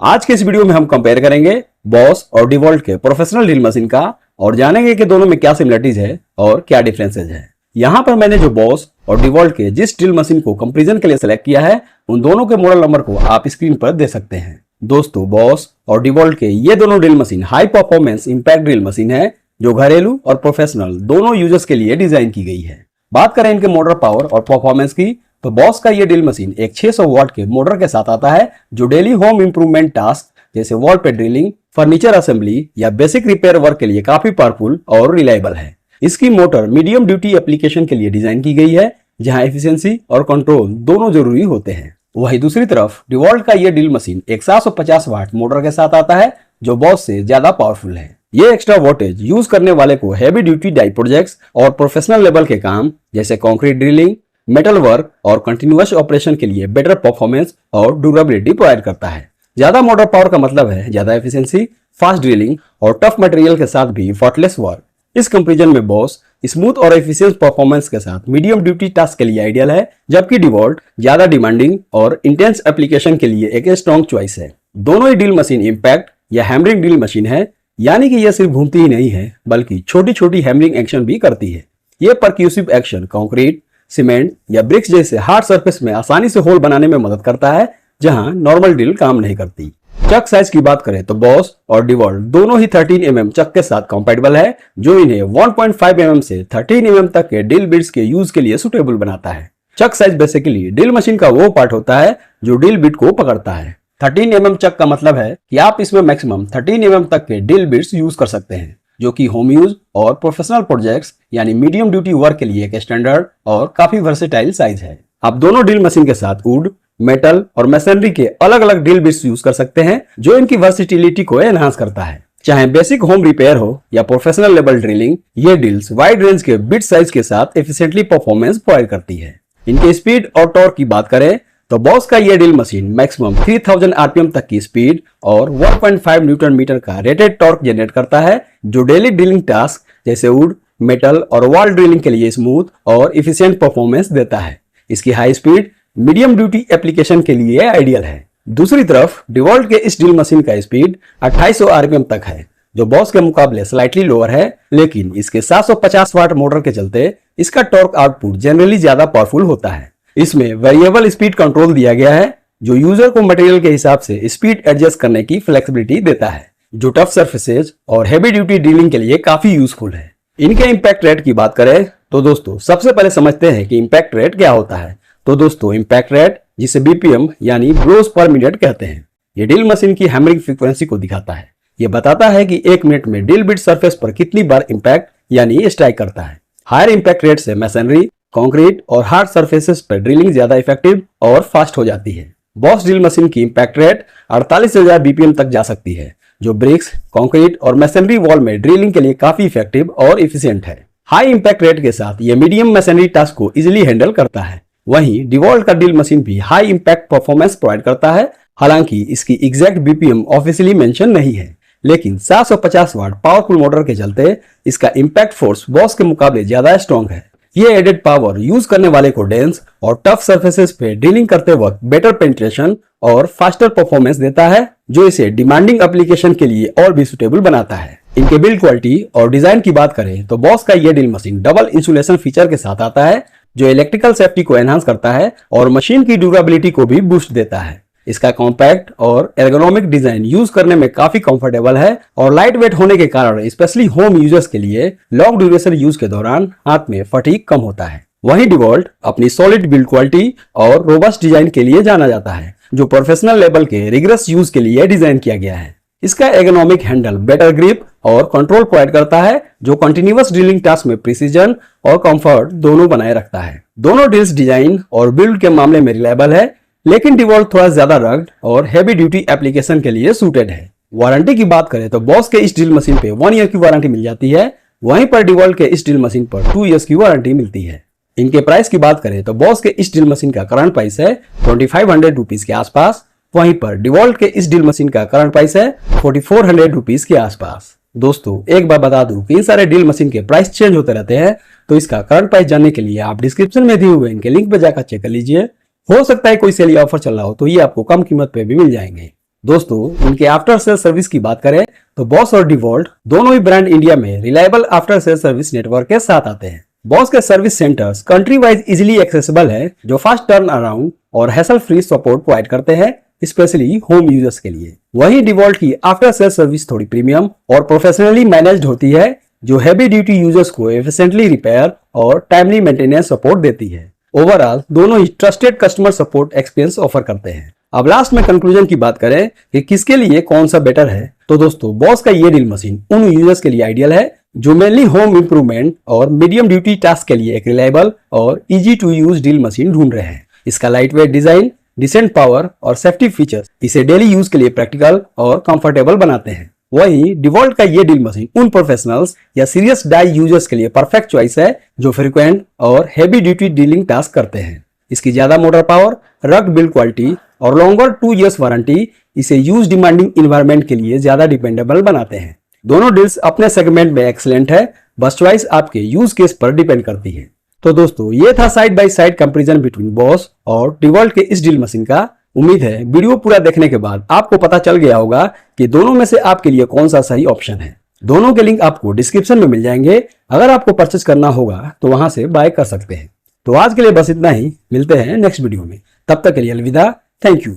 आज के इस वीडियो में हम कंपेयर करेंगे बॉस और डिवॉल्ट के प्रोफेशनल ड्रिल मशीन का और जानेंगे कि दोनों में क्या सिमिलरिटीज है और क्या डिफरेंसेज है। यहाँ पर मैंने जो बॉस और डिवॉल्ट के जिस ड्रिल मशीन को कंपैरिजन के लिए सिलेक्ट किया है उन दोनों के मॉडल नंबर को आप स्क्रीन पर दे सकते हैं। दोस्तों, बॉस और डिवॉल्ट के ये दोनों drill machine high performance impact drill machine है जो घरेलू और प्रोफेशनल दोनों यूजर्स के लिए डिजाइन की गई है। बात करें इनके मोटर पावर और परफॉर्मेंस की तो बॉस का ये ड्रिल मशीन एक 600 वाट के मोटर के साथ आता है जो डेली होम इंप्रूवमेंट टास्क जैसे वॉल पे ड्रिलिंग, फर्नीचर असेंबली या बेसिक रिपेयर वर्क के लिए काफी पावरफुल और रिलायबल है। इसकी मोटर मीडियम ड्यूटी एप्लीकेशन के लिए डिजाइन की गई है जहां एफिशिएंसी और कंट्रोल दोनों जरूरी होते हैं। वहीं दूसरी तरफ डिवॉल्ट का ये ड्रिल मशीन एक 750 वाट मोटर के साथ आता है जो बॉस से ज्यादा पावरफुल है। ये एक्स्ट्रा वोल्टेज यूज करने वाले को हैवी ड्यूटी डाई प्रोजेक्ट्स और प्रोफेशनल लेवल के काम जैसे कंक्रीट ड्रिलिंग, मेटल वर्क और कंटिन्यूअस ऑपरेशन के लिए बेटर परफॉर्मेंस और ड्यूरेबिलिटी प्रोवाइड करता है। ज्यादा मोटर पावर का मतलब है ज्यादा एफिशिएंसी, फास्ट ड्रिलिंग और टफ मटेरियल के साथ भी एफर्टलेस वर्क। इस कंपैरिजन में बॉस स्मूथ और एफिशिएंट परफॉर्मेंस के साथ मीडियम ड्यूटी टास्क के लिए आइडियल है, जबकि डिवॉल्ट ज्यादा डिमांडिंग और इंटेंस एप्लीकेशन के लिए एक स्ट्रॉन्ग चॉइस है। दोनों ही ड्रिल मशीन इंपैक्ट या हैमरिंग ड्रिल मशीन है, यानी कि यह सिर्फ घूमती ही नहीं है बल्कि छोटी छोटी हैमरिंग एक्शन भी करती है। ये परक्यूसिव एक्शन कंक्रीट, सीमेंट या ब्रिक्स जैसे हार्ड सरफेस में आसानी से होल बनाने में मदद करता है जहां नॉर्मल ड्रिल काम नहीं करती। चक साइज की बात करें तो बॉस और डिवॉल्ट दोनों ही 13 mm चक के साथ कंपैटिबल है जो इन्हें 1.5 mm से 13 mm तक के ड्रिल बिट्स के यूज के लिए सुटेबल बनाता है। चक साइज बेसिकली ड्रिल मशीन का वो पार्ट होता है जो ड्रिल बिट को पकड़ता है। 13 mm चक का मतलब है कि आप इसमें मैक्सिमम 13 mm तक के ड्रिल बिट्स यूज कर सकते हैं, जो कि होम यूज और प्रोफेशनल प्रोजेक्ट्स यानी मीडियम ड्यूटी वर्क के लिए एक स्टैंडर्ड और काफी वर्सेटाइल साइज है। आप दोनों ड्रिल मशीन के साथ वुड, मेटल और मैसनरी के अलग अलग ड्रिल बिट्स यूज कर सकते हैं जो इनकी वर्सिटिलिटी को एनहांस करता है। चाहे बेसिक होम रिपेयर हो या प्रोफेशनल लेवल ड्रिलिंग, ये ड्रिल्स वाइड रेंज के बिट साइज के साथ एफिशिएंटली परफॉर्मेंस प्रोवाइड करती है। इनके स्पीड और टॉर्क की बात करें तो बॉस का ये ड्रिल मशीन मैक्सिमम 3000 आरपीएम तक की स्पीड और 1.5 न्यूटन मीटर का रेटेड टॉर्क जनरेट करता है जो डेली ड्रिलिंग टास्क जैसे वुड, मेटल और वॉल ड्रिलिंग के लिए स्मूथ और इफिशिएंट परफॉर्मेंस देता है। इसकी high speed medium duty application के लिए आइडियल है। दूसरी तरफ डिवॉल्ट के इस ड्रिल मशीन का स्पीड 2800 आरपीएम तक है जो बॉस के मुकाबले स्लाइटली लोअर है, लेकिन इसके 750 वाट मोटर के चलते इसका टॉर्क आउटपुट जनरली ज्यादा पावरफुल होता है। इसमें वेरिएबल स्पीड कंट्रोल दिया गया है जो यूजर को मटेरियल के हिसाब से स्पीड एडजस्ट करने की फ्लेक्सिबिलिटी देता है, जो टफ सर्फेसेज और हेवी ड्यूटी ड्रिलिंग के लिए काफी यूजफुल है। इनके इंपैक्ट रेट की बात करें तो दोस्तों सबसे पहले समझते हैं कि इंपैक्ट रेट क्या होता है। तो दोस्तों, इंपैक्ट रेट जिसे बीपीएम यानी ब्लोज पर मिनट कहते हैं, ये ड्रिल मशीन की हैमरिंग फ्रीक्वेंसी को दिखाता है। ये बताता है कि 1 मिनट में ड्रिल बिट सरफेस पर कितनी बार इंपैक्ट यानी स्ट्राइक करता है। हायर इंपैक्ट रेट से मैसनरी, कंक्रीट और हार्ड सरफेसेस पर ड्रिलिंग ज्यादा इफेक्टिव और फास्ट हो जाती है। बॉस ड्रिल मशीन की इंपैक्ट रेट 48,000 बीपीएम तक जा सकती है, जो ब्रिक्स, कंक्रीट और मैसनरी वॉल में ड्रिलिंग के लिए काफी इफेक्टिव और इफिशिएंट है। हाई इंपैक्ट रेट के साथ ये मीडियम मैसनरी टास्क को इजिली हैंडल करता है। वहीं डिवॉल्ट का ड्रिल मशीन भी हाई इंपैक्ट परफॉर्मेंस प्रोवाइड करता है। हालांकि इसकी एग्जैक्ट बीपीएम ऑफिशियली मेंशन नहीं है, लेकिन 750 वाट पावरफुल मोटर के चलते इसका इंपैक्ट फोर्स बॉस के मुकाबले ज्यादा स्ट्रॉन्ग है। ये एडेड पावर यूज करने वाले को डेंस और टफ सरफेसेस पे ड्रिलिंग करते वक्त बेटर पेनिट्रेशन और फास्टर परफॉर्मेंस देता है, जो इसे डिमांडिंग एप्लीकेशन के लिए और भी सुटेबल बनाता है। इनके बिल्ड क्वालिटी और डिजाइन की बात करें तो बॉस का ये drill machine double insulation feature के साथ आता है जो इलेक्ट्रिकल सेफ्टी को एनहांस करता है और मशीन की ड्यूरेबिलिटी को भी बूस्ट देता है। इसका कॉम्पैक्ट और एर्गोनॉमिक डिजाइन यूज करने में काफी कंफर्टेबल है और लाइट वेट होने के कारण स्पेशली होम यूजर्स के लिए लॉन्ग ड्यूरेशन यूज के दौरान हाथ में फटीग कम होता है। वहीं डिवॉल्ट अपनी सॉलिड बिल्ड क्वालिटी और रोबस्ट डिजाइन के लिए जाना जाता है जो प्रोफेशनल लेवल के रिगरस यूज के लिए डिजाइन किया गया है। इसका एर्गोनॉमिक हैंडल बेटर ग्रिप और कंट्रोल प्रोवाइड करता है जो कंटिन्यूअस ड्रिलिंग टास्क में प्रिसीजन और कंफर्ट दोनों बनाए रखता है। दोनों ड्रिल्स डिजाइन और बिल्ड के मामले में रिलायबल है, लेकिन डिवॉल्ट थोड़ा ज्यादा रग्ड और हैवी ड्यूटी एप्लीकेशन के लिए सूटेड है। वारंटी की बात करें तो बॉस के इस ड्रिल मशीन पे 1 ईयर की वारंटी मिल जाती है, वहीं पर डिवॉल्ट के इस ड्रिल मशीन पर 2 ईयर्स की वारंटी मिलती है। इनके प्राइस की बात करें तो बॉस के इस ड्रिल मशीन का करंट प्राइस है 2500 रुपीज के आसपास, वहीं पर डिवॉल्ट के इस ड्रिल मशीन का करंट प्राइस है 4400 रुपीज के आसपास। दोस्तों, एक बार बता दूं कि इन सारे ड्रिल मशीन के प्राइस चेंज होते रहते हैं, तो इसका करंट प्राइस जानने के लिए आप डिस्क्रिप्शन में दिए हुए इनके लिंक पे जाकर चेक कर लीजिए। हो सकता है कोई सेल या ऑफर चल रहा हो तो ये आपको कम कीमत पे भी मिल जाएंगे। दोस्तों उनके आफ्टर सेल सर्विस की बात करें तो बॉस और डिवॉल्ट दोनों ही ब्रांड इंडिया में reliable after sale service network के साथ आते हैं। बॉस के service centres country wise easily accessible है, जो फास्ट टर्न अराउंड और हैसल फ्री सपोर्ट प्रोवाइड करते हैं, स्पेशली होम यूजर्स के लिए। वहीं डिवॉल्ट की आफ्टर सेल सर्विस थोड़ी प्रीमियम और प्रोफेशनली मैनेज्ड होती है, जो हैवी ड्यूटी यूजर्स को एफिशिएंटली रिपेयर और टाइमली मेंटेनेंस सपोर्ट देती है। ओवरऑल दोनों ही trusted customer support experience offer करते हैं। अब लास्ट में कंक्लूजन की बात करें कि किसके लिए कौन सा बेटर है, तो दोस्तों बॉस का ये ड्रिल मशीन उन यूजर्स के लिए आइडियल है जो मेनली होम इंप्रूवमेंट और मीडियम ड्यूटी टास्क के लिए एक रिलायबल और easy to use drill machine ढूंढ रहे हैं। इसका light weight design, decent power और सेफ्टी फीचर्स इसे डेली यूज के लिए प्रैक्टिकल और कंफर्टेबल बनाते हैं। वहीं डिवॉल्ट का ये ड्रिल मशीन उन प्रोफेशनल्स या सीरियस डाई यूजर्स के लिए परफेक्ट चॉइस है जो फ्रीक्वेंट और हैवी ड्यूटी ड्रिलिंग टास्क करते हैं। इसकी ज्यादा motor power, rugged build quality और लॉन्गर 2 इयर्स वारंटी इसे यूज डिमांडिंग इन्वायरमेंट के लिए ज्यादा डिपेंडेबल बनाते हैं। दोनों ड्रिल्स अपने सेगमेंट में एक्सीलेंट है, बस चॉइस आपके यूज केस पर डिपेंड करती है। तो दोस्तों ये था side by side comparison between boss और डिवॉल्ट के इस ड्रिल मशीन का। उम्मीद है वीडियो पूरा देखने के बाद आपको पता चल गया होगा कि दोनों में से आपके लिए कौन सा सही ऑप्शन है। दोनों के लिंक आपको डिस्क्रिप्शन में मिल जाएंगे, अगर आपको परचेस करना होगा तो वहां से बाय कर सकते हैं। तो आज के लिए बस इतना ही, मिलते हैं नेक्स्ट वीडियो में, तब तक के लिए अलविदा, थैंक यू।